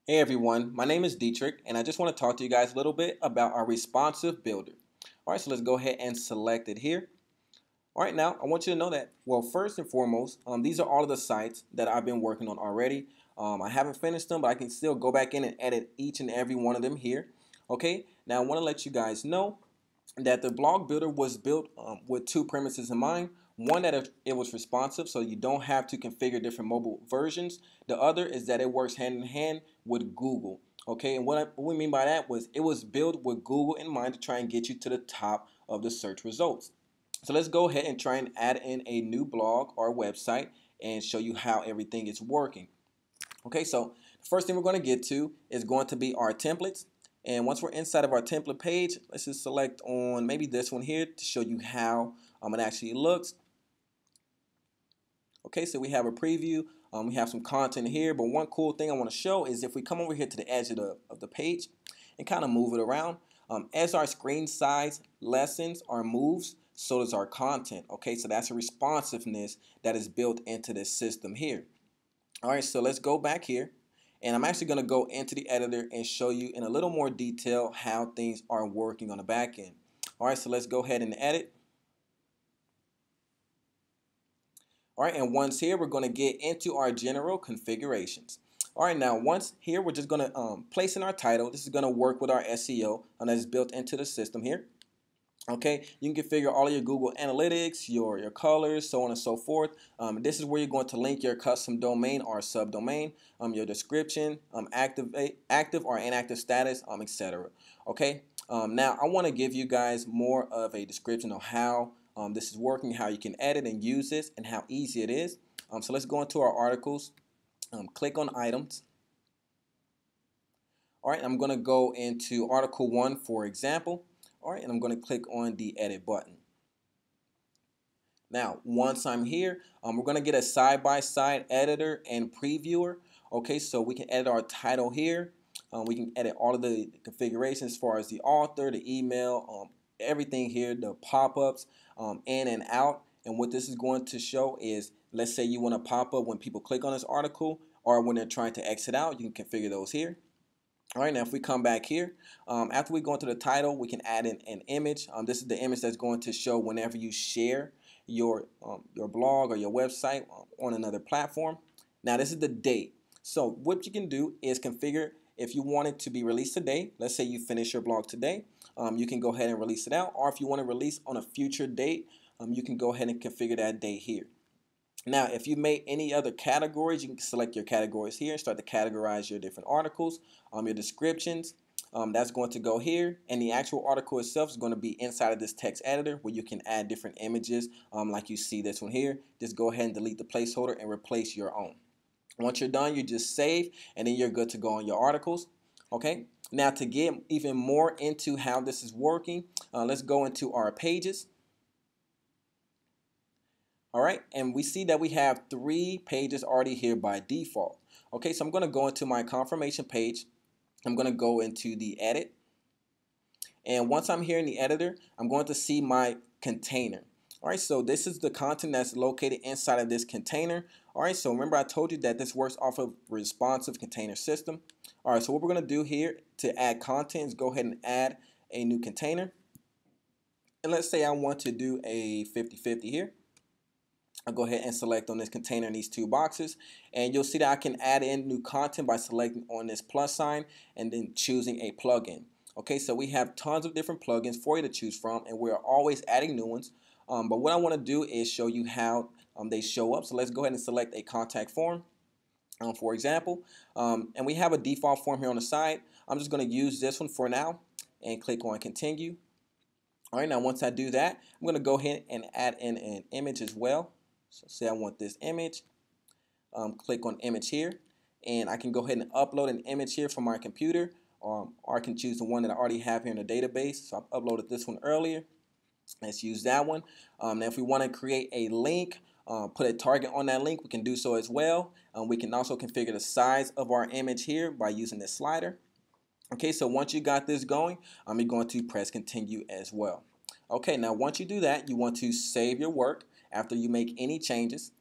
Hey everyone, my name is Dietrich and I just want to talk to you guys a little bit about our responsive builder. Alright, so let's go ahead and select it here. Alright, now I want you to know that, well, first and foremost, these are all of the sites that I've been working on already. I haven't finished them, but I can still go back in and edit each and every one of them here. Okay, now I want to let you guys know that the blog builder was built with two premises in mind. One, that it was responsive, so you don't have to configure different mobile versions. The other is that it works hand in hand with Google. Okay, and what we mean by that was it was built with Google in mind to try and get you to the top of the search results. So let's go ahead and try and add in a new blog or website and show you how everything is working. Okay, so the first thing we're going to get to is going to be our templates. And once we're inside of our template page, let's just select on maybe this one here to show you how it actually looks. Okay, so we have a preview. We have some content here, but one cool thing I want to show is if we come over here to the edge of the page and kind of move it around, as our screen size lessens or moves, so does our content. Okay, so that's a responsiveness that is built into this system here. All right, so let's go back here. And I'm actually going to go into the editor and show you in a little more detail how things are working on the back end. All right, so let's go ahead and edit. All right, and once here, we're going to get into our general configurations. All right, now once here, we're just going to place in our title. This is going to work with our SEO, and that is built into the system here. Okay, you can configure all of your Google Analytics, your colors, so on and so forth. This is where you're going to link your custom domain or subdomain, your description, active or inactive status, etc. Okay, now I want to give you guys more of a description of how this is working, how you can edit and use this, and how easy it is. So let's go into our articles, click on items. All right, I'm going to go into article 1 for example. All right, and I'm going to click on the edit button. Now, once I'm here, we're going to get a side-by-side editor and previewer. Okay, so we can edit our title here. We can edit all of the configurations as far as the author, the email, everything here, the pop-ups, in and out. And what this is going to show is, let's say you want to pop up when people click on this article or when they're trying to exit out, you can configure those here. All right, now if we come back here, after we go into the title, we can add in an image. This is the image that's going to show whenever you share your blog or your website on another platform. Now this is the date. So what you can do is configure if you want it to be released today. Let's say you finish your blog today. You can go ahead and release it out. Or if you want to release on a future date, you can go ahead and configure that date here. Now, if you made any other categories, you can select your categories here and start to categorize your different articles, your descriptions. That's going to go here, and the actual article itself is going to be inside of this text editor where you can add different images like you see this one here. Just go ahead and delete the placeholder and replace your own. Once you're done, you just save, and then you're good to go on your articles. Okay, now to get even more into how this is working, let's go into our pages. All right, and we see that we have 3 pages already here by default. Okay, so I'm going to go into my confirmation page. I'm going to go into the edit. And once I'm here in the editor, I'm going to see my container. All right, so this is the content that's located inside of this container. All right, so remember I told you that this works off of responsive container system. All right, so what we're going to do here to add content is go ahead and add a new container. And let's say I want to do a 50-50 here. I'll go ahead and select on this container in these 2 boxes, and you'll see that I can add in new content by selecting on this plus sign and then choosing a plugin. Okay, so we have tons of different plugins for you to choose from, and we're always adding new ones. But what I want to do is show you how they show up. So let's go ahead and select a contact form, for example, and we have a default form here on the side. I'm just going to use this one for now and click on continue. All right, now once I do that, I'm going to go ahead and add in an image as well. So say I want this image, click on image here, and I can go ahead and upload an image here from my computer, or I can choose the one that I already have here in the database. So I've uploaded this one earlier. Let's use that one. Now if we want to create a link, put a target on that link, we can do so as well. We can also configure the size of our image here by using this slider. Okay, so once you got this going, you're going to press continue as well. Okay, now once you do that, you want to save your work after you make any changes.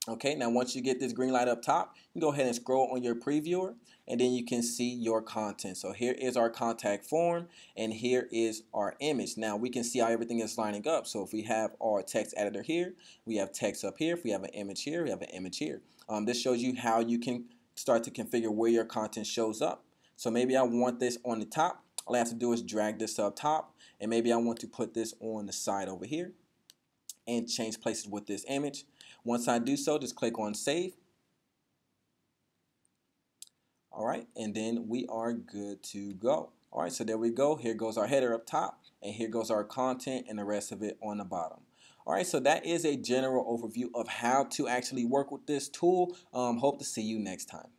Okay, now once you get this green light up top, you go ahead and scroll on your previewer, and then you can see your content. So here is our contact form, and here is our image. Now we can see how everything is lining up. So if we have our text editor here, we have text up here. If we have an image here, we have an image here. This shows you how you can start to configure where your content shows up. So maybe I want this on the top. All I have to do is drag this up top, and maybe I want to put this on the side over here and change places with this image. Once I do so, just click on save. All right, and then we are good to go. All right, so there we go. Here goes our header up top, and here goes our content and the rest of it on the bottom. All right, so that is a general overview of how to actually work with this tool. Hope to see you next time.